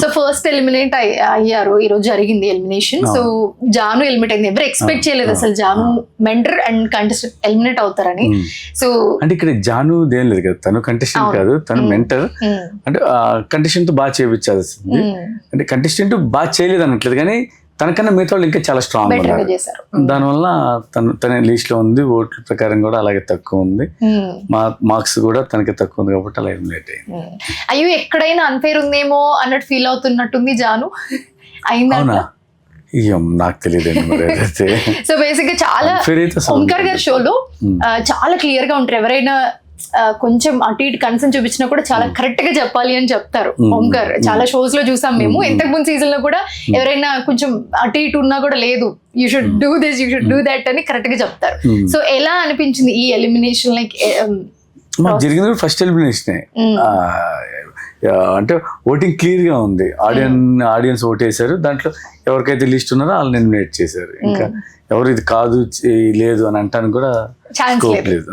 So first eliminate అయ్యారు, ఈ రోజు జరిగింది ఎలిమినేషన్. సో జాను ఎలిమినేట్ అయింది. ఎవరు ఎక్స్పెక్ట్ చేయలేదు అసలు Janu mentor and contestant eliminate అవుతారని. సో అంటే ఇక్కడ జాను దేని లేదు కదా, తను కంటెస్టెంట్ కాదు, తను మెంటర్. అంటే కంటెస్టెంట్ తో బాగా చేయించాల్సింది. అంటే కంటెస్టెంట్ బాగా చేయలేదు అనట్లేదు, కానీ తనకన్నా మిగతా వాళ్ళు ఇంకా చాలా స్ట్రాంగ్ ఉన్నారు. దానివల్ల తన లిస్ట్ లో ఉంది, ఓట్ల ప్రకారం కూడా అలాగే తక్కువ ఉంది, మార్క్స్ కూడా తనకి తక్కువ ఉంది కాబట్టి అలా ఎలిమినేట్ అయింది. అయ్యో ఎక్కడైనా అన్ఫేర్ ఉందేమో అన్నట్టు ఫీల్ అవుతున్నట్టుంది జాను. అవునా, నాకు తెలియదండి మరి. సో బేసిక్ గా చాలా ఓంకార్ గారి షోలో చాలా క్లియర్ గా ఉంటారు. ఎవరైనా కొంచెం అటు ఇటు కన్సర్న్ చూపించినా కూడా చాలా కరెక్ట్ గా చెప్పాలి అని చెప్తారు ఓంకార్. చాలా షోస్ లో చూసాం మేము. ఇంతకు ముందు సీజన్ లో కూడా ఎవరైనా కొంచెం అటు ఇటు ఉన్నా కూడా లేదు, you should do this, you should do that అని కరెక్ట్ గా చెప్తారు. సో ఎలా అనిపించింది ఈ ఎలిమినేషన్? లైక్ జరిగింది ఫస్ట్ ఎలిమినేషన్, అంటే ఓటింగ్ క్లియర్ గా ఉంది. ఆడియన్స్ ఓట్ వేశారు, దాంట్లో ఎవరికైతే లిస్ట్ ఉన్నారో వాళ్ళని ఎలిమినేట్ చేశారు. ఇంకా ఎవరు ఇది కాదు లేదు అని అంటానికి కూడా ఛాన్స్ లేదు.